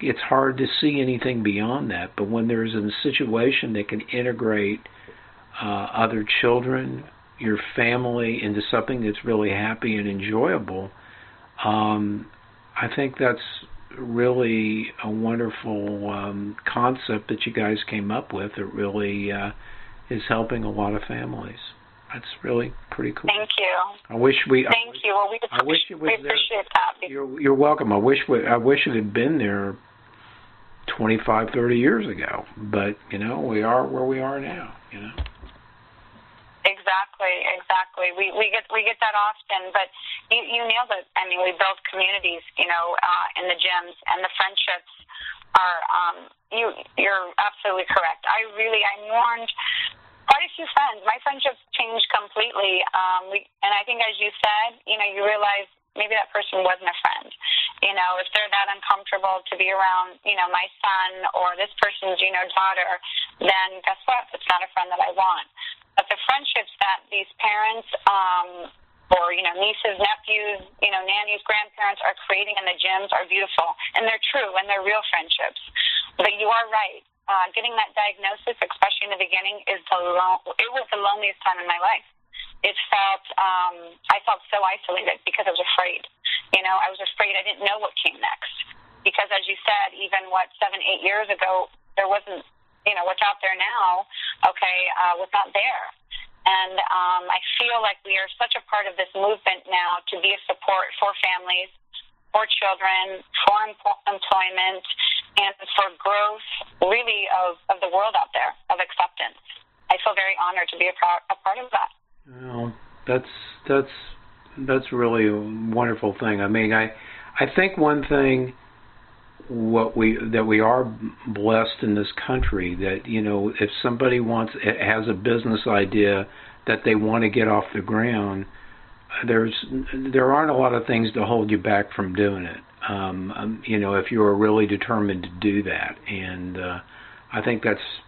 it's hard to see anything beyond that. But when there's a situation that can integrate other children, your family, into something that's really happy and enjoyable, I think that's really a wonderful concept that you guys came up with. It really is helping a lot of families. That's really pretty cool. Thank you. I wish you. Well, we appreciate that. You're welcome. I wish it had been there 25, 30 years ago. But we are where we are now. Exactly. We get that often, but you nailed it. I mean, we build communities, in the gyms, and the friendships are. You're absolutely correct. I mourned quite a few friends. My friendships changed completely. And I think, as you said, you realize maybe that person wasn't a friend. If they're that uncomfortable to be around, my son or this person's, daughter, then guess what? It's not a friend that I want. But the friendships that these parents or, nieces, nephews, nannies, grandparents are creating in the gyms are beautiful. And they're true, and they're real friendships. But you are right. Getting that diagnosis, especially in the beginning, it was the loneliest time in my life. I felt so isolated because I was afraid. I was afraid I didn't know what came next. Because, as you said, even 7-8 years ago, there wasn't, what's out there now, was not there. And I feel like we are such a part of this movement now to be a support for families, for children, for employment, and for growth, really, of the world out there, of acceptance. I feel very honored to be a part of that. Well, that's really a wonderful thing. I mean, I think one thing that we are blessed in this country, that if somebody has a business idea that they want to get off the ground, there aren't a lot of things to hold you back from doing it. If you are really determined to do that, and I think that's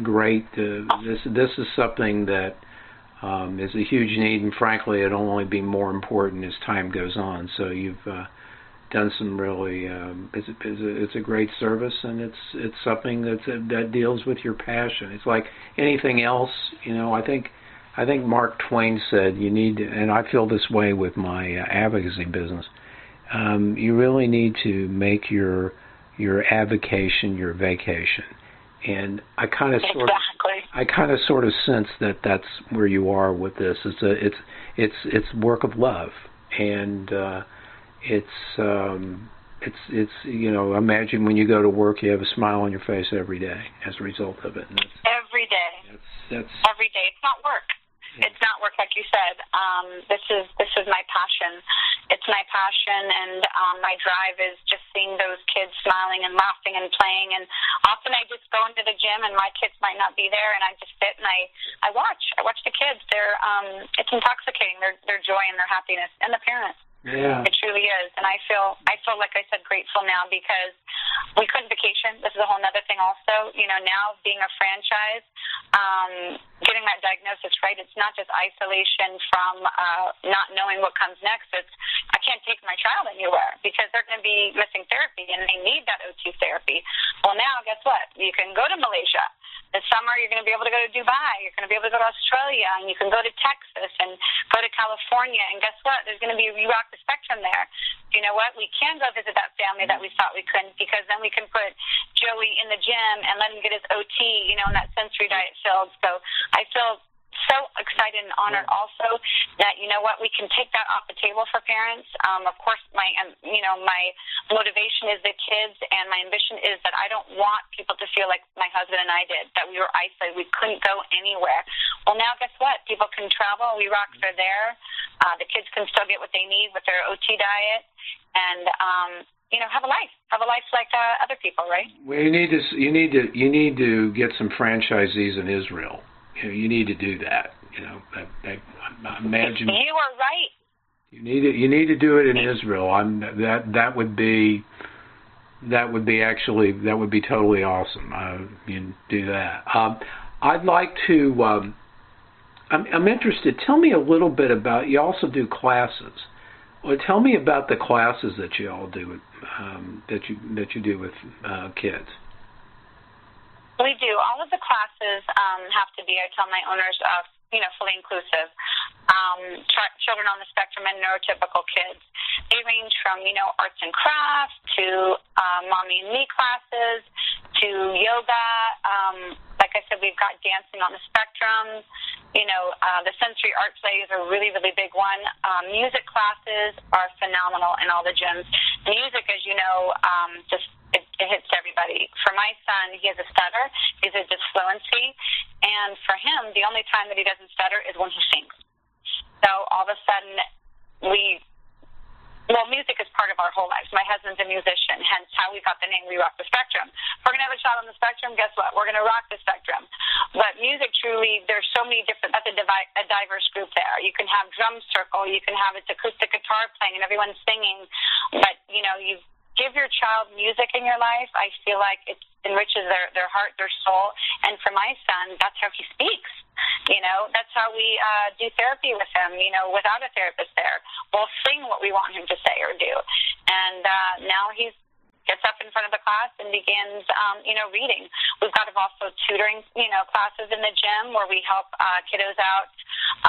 great. This is something that is a huge need, and frankly, it'll only be more important as time goes on. So you've done some really. It's a great service, and it's something that deals with your passion. It's like anything else. I think Mark Twain said you need, and I feel this way with my advocacy business. You really need to make your avocation your vacation. And I kind of sort of sense that that's where you are with this. It's work of love, and imagine when you go to work, you have a smile on your face every day as a result of it. And every day. That's every day. It's not work. Yeah. It's not work, like you said. This is my passion. It's my passion, and my drive is just seeing those kids smiling and laughing and playing. And often I just go into the gym, and my kids might not be there, and I just sit and I watch. I watch the kids. It's intoxicating. Their joy and their happiness, and the parents. Yeah. It truly is. And I feel, like I said, grateful now because we couldn't vacation. This is a whole other thing also. Now being a franchise, getting that diagnosis, right, it's not just isolation from not knowing what comes next. It's I can't take my child anywhere because they're going to be missing therapy and they need that OT therapy. Well, now, guess what? You can go to Malaysia. This summer, you're going to be able to go to Dubai. You're going to be able to go to Australia, and you can go to Texas and go to California. And guess what? There's going to be you rock the spectrum there. You know what? We can go visit that family that we thought we couldn't, because then we can put Joey in the gym and let him get his OT, and that sensory diet filled. So I feel so excited and honored also that, we can take that off the table for parents. Of course, my motivation is the kids, and my ambition is that I don't want people to feel like my husband and I did, that we were isolated. We couldn't go anywhere. Well, now guess what? People can travel. We rocks are there. The kids can still get what they need with their OT diet, and have a life like other people, right? Well, you need to get some franchisees in Israel. You need to do that. I imagine you are right. You need to do it in Israel. That would be totally awesome. You do that. I'd like to. I'm interested. Tell me a little bit about. You also do classes. Well, tell me about the classes that you all do. That you do with kids. We do. All of the classes have to be, I tell my owners, fully inclusive. Children on the spectrum and neurotypical kids. They range from, arts and crafts to mommy and me classes to yoga. Like I said, we've got dancing on the spectrum. The sensory art play is a really, really big one. Music classes are phenomenal in all the gyms. Music, as you know, it hits everybody. For my son, he has a stutter. He has a disfluency. And for him, the only time that he doesn't stutter is when he sings. So all of a sudden, we Well, music is part of our whole lives. My husband's a musician, hence how we got the name We Rock the Spectrum. If we're going to have a child on the spectrum, guess what? We're going to rock the spectrum. But music truly, there's so many different, that's a diverse group there. You can have drum circle, you can have it's acoustic guitar playing and everyone's singing. But, you give your child music in your life, I feel like it enriches their heart, their soul. And for my son, that's how he speaks. That's how we do therapy with him, without a therapist there. We'll sing what we want him to say or do. And now he gets up in front of the class and begins, reading. We've got also tutoring, classes in the gym where we help kiddos out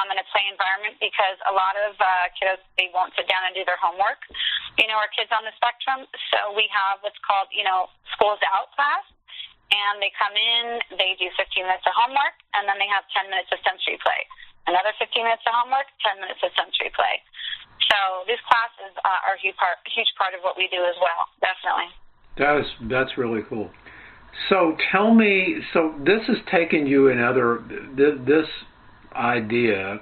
in a play environment because a lot of kiddos, they won't sit down and do their homework, our kids on the spectrum. So we have what's called, Schools Out class. And they come in, they do 15 minutes of homework, and then they have 10 minutes of sensory play. Another 15 minutes of homework, 10 minutes of sensory play. So these classes are a huge part of what we do as well, definitely. That's really cool. So tell me, this has taken you this idea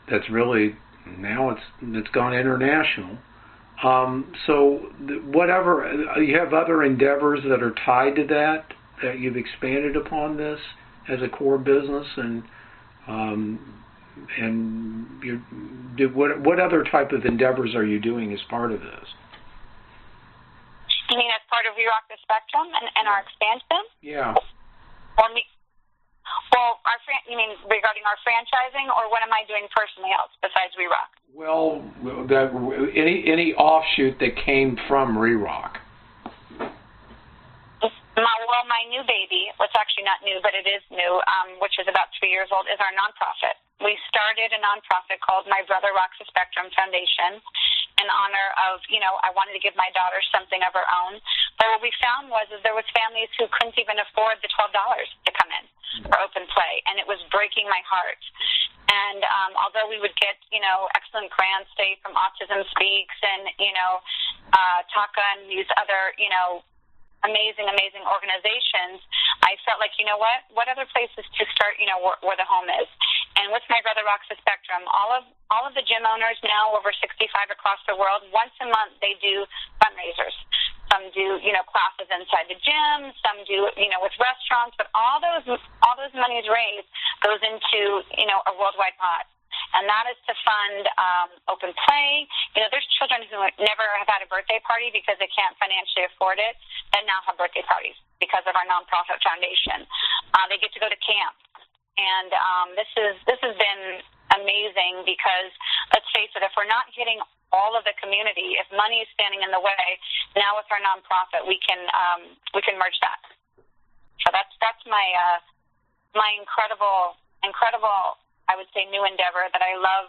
that's really, now it's gone international. So whatever, you have other endeavors that are tied to that you've expanded upon this as a core business, and what other type of endeavors are you doing as part of this? You mean as part of We Rock the Spectrum and our expansion? Yeah. You mean regarding our franchising, or what am I doing personally else besides We Rock? Well, any offshoot that came from We Rock. My new baby, what's actually not new, but it is new, which is about 3 years old, is our nonprofit. We started a nonprofit called My Brother Rocks the Spectrum Foundation in honor of, I wanted to give my daughter something of her own. But what we found was there was families who couldn't even afford the $12 to come in for open play, and it was breaking my heart. And although we would get, excellent grants, say, from Autism Speaks and, TACA and these other, amazing organizations, I felt like, what other places to start, where the home is. And with My Brother Rocks the Spectrum, all of the gym owners now, over 65 across the world, once a month they do fundraisers. Some do, classes inside the gym. Some do, with restaurants. But all those monies raised goes into, a worldwide pot. And that is to fund open play. There's children who never have had a birthday party because they can't financially afford it, and now have birthday parties because of our nonprofit foundation. They get to go to camp. And this has been amazing because, let's face it, if we're not hitting all of the community, if money is standing in the way, now with our nonprofit, we can merge that. So that's my incredible, I would say, new endeavor that I love.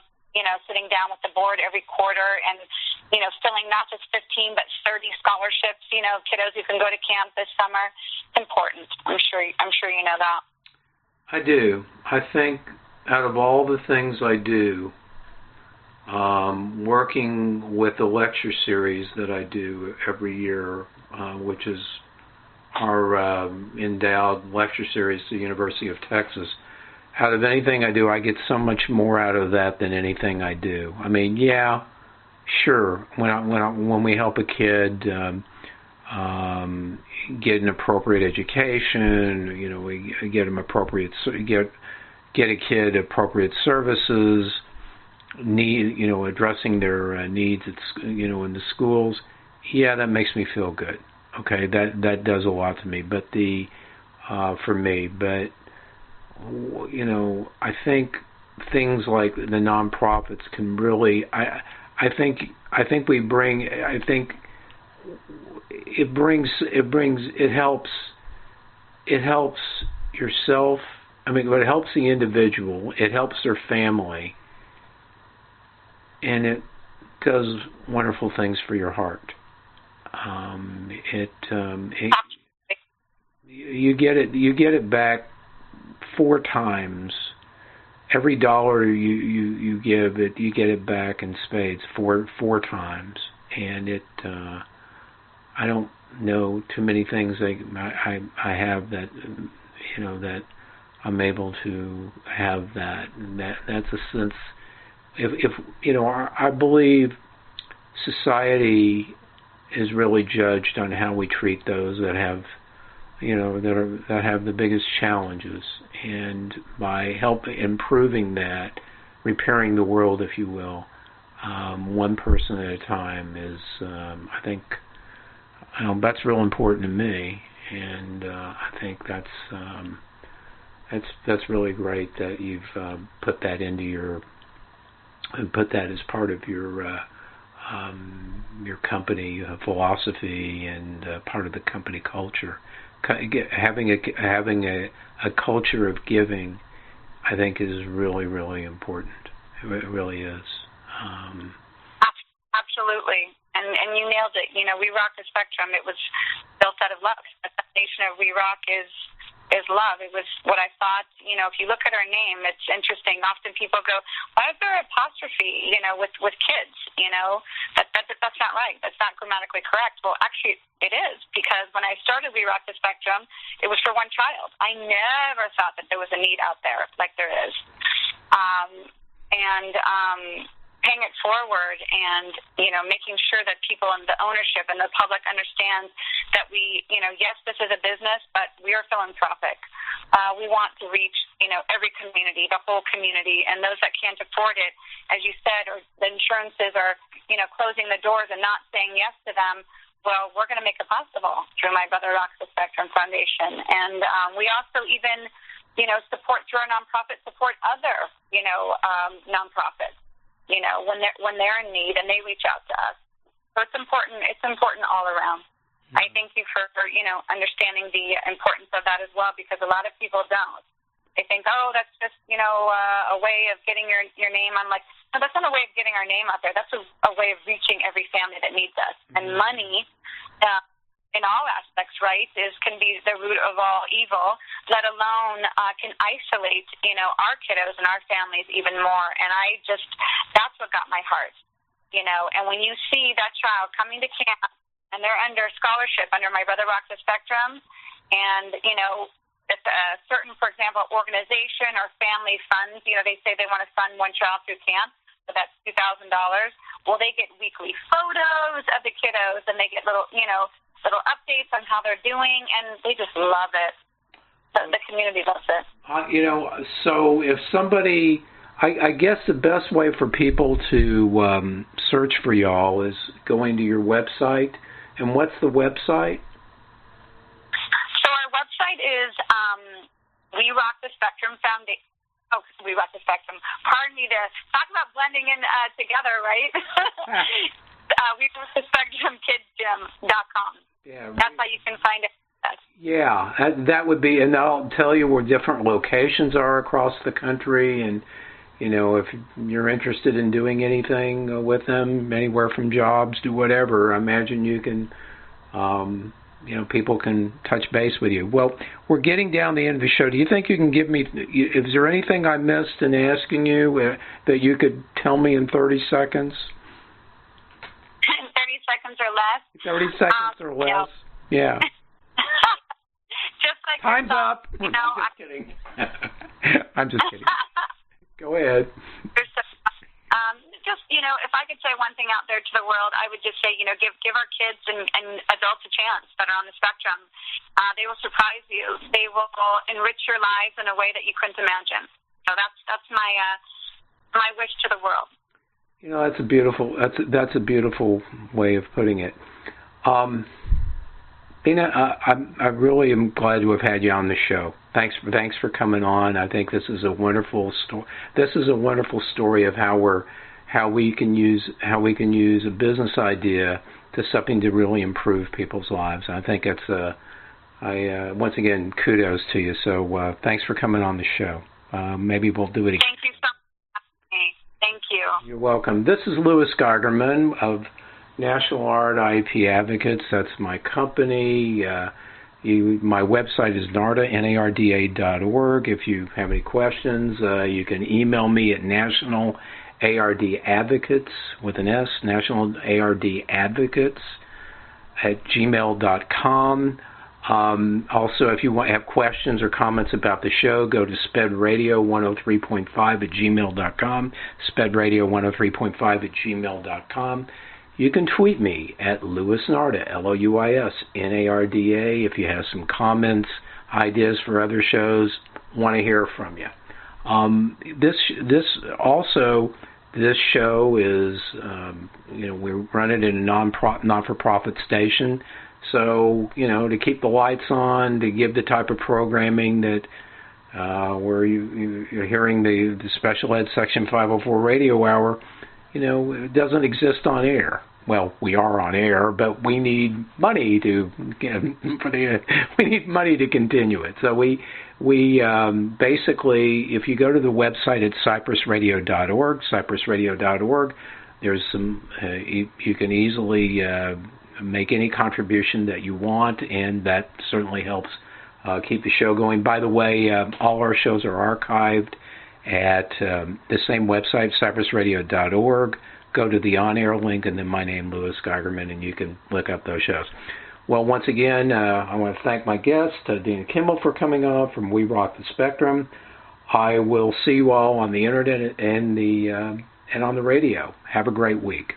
Sitting down with the board every quarter and filling not just 15 but 30 scholarships. Kiddos who can go to camp this summer. It's important. I'm sure you know that. I do. I think out of all the things I do, working with the lecture series that I do every year, which is our endowed lecture series at the University of Texas, out of anything I do, I get so much more out of that than anything I do. I mean, yeah, sure. When we help a kid get an appropriate education, we get them get a kid appropriate services, addressing their needs at in the schools. Yeah, that makes me feel good. Okay, that does a lot to me. But for me, but I think things like the nonprofits can really. I think it helps yourself. I mean, but it helps the individual. It helps their family, and it does wonderful things for your heart. You get it back 4 times. Every dollar you give it, you get it back in spades 4 times, and it. I don't know too many things I have that that I'm able to have that. And that's a sense. If I believe society is really judged on how we treat those that have, that have the biggest challenges, and by improving that, repairing the world, if you will, one person at a time is, I think, that's real important to me, and I think that's really great that you've put that as part of your company philosophy and part of the company culture. Having a culture of giving, I think, is really, really important. It really is. Absolutely. And you nailed it. We rock the spectrum. It was built out of love. The foundation of We Rock is love. It was what I thought. If you look at our name, it's interesting. Often people go, why is there an apostrophe, with kids? That's not right. That's not grammatically correct. Well, actually, it is, because when I started We Rock the Spectrum, it was for one child. I never thought that there was a need out there like there is. Paying it forward and, making sure that people in the ownership and the public understands that we, yes, this is a business, but we are philanthropic. We want to reach, every community, the whole community, and those that can't afford it, as you said, or the insurances are, closing the doors and not saying yes to them. Well, we're going to make it possible through My Brother Rocks the Spectrum Foundation. And we also even, support through our nonprofit, support other, nonprofits. When they're in need and they reach out to us. So it's important all around. Mm-hmm. I thank you for understanding the importance of that as well, because a lot of people don't. They think, oh, that's just, a way of getting your name. I'm like, no, that's not a way of getting our name out there. That's a way of reaching every family that needs us. Mm-hmm. And money, in all aspects, right, can be the root of all evil, let alone can isolate, our kiddos and our families even more. And that's what got my heart, And when you see that child coming to camp and they're under scholarship under My Brother Rocks the Spectrum, and, it's a certain, for example, organization or family funds, they say they want to fund one child through camp, so that's $2,000. Well, they get weekly photos of the kiddos, and they get little updates on how they're doing, and they just love it. The community loves it. So if somebody, I guess the best way for people to search for y'all is going to your website. And what's the website? So our website is We Rock the Spectrum Foundation. Oh, We Rock the Spectrum. Pardon me there. Talk about blending in together, right? We Rock the Spectrum KidsGym.com. Yeah, that's how you can find it. Yeah, that would be, and I'll tell you where different locations are across the country, and if you're interested in doing anything with them, anywhere from jobs to whatever, I imagine you can, people can touch base with you. Well, we're getting down the end of the show. Do you think you can give me, is there anything I missed in asking you that you could tell me in 30 seconds? 30 seconds or less? 30 seconds or less? No. Yeah. Just like time's up. I'm just kidding. I'm just kidding. Go ahead. If I could say one thing out there to the world, I would just say, give our kids and adults a chance that are on the spectrum. They will surprise you. They will enrich your lives in a way that you couldn't imagine. So that's my wish to the world. That's a beautiful way of putting it. Dina, I really am glad to have had you on the show. Thanks for coming on. I think this is a wonderful story. This is a wonderful story of how we can use a business idea to something to really improve people's lives. I think it's once again, kudos to you. So thanks for coming on the show. Maybe we'll do it again. Thank you so much. Thank you. You're welcome. This is Louis Geigerman of National Art IP Advocates. That's my company. My website is narda.org. If you have any questions, you can email me at nationalardadvocates with an S, nationalardadvocates @gmail.com. Also, if you have questions or comments about the show, go to spedradio103.5 @gmail.com, spedradio103.5 @gmail.com. you can tweet me at Louis Narda, LOUISNARDA. If you have some comments, ideas for other shows, want to hear from you. This show is, we run it in a non-for-profit station. So, to keep the lights on, to give the type of programming that where you're hearing the special ed Section 504 radio hour, it doesn't exist on air. Well, we are on air, but we need money to continue it. So we basically, if you go to the website at cypressradio.org, there's some you can easily make any contribution that you want, and that certainly helps keep the show going. By the way, all our shows are archived at the same website, cypressradio.org. Go to the on-air link, and then my name, Louis Geigerman, and you can look up those shows. Well, once again, I want to thank my guest, Dina Kimmel, for coming on from We Rock the Spectrum. I will see you all on the internet and on the radio. Have a great week.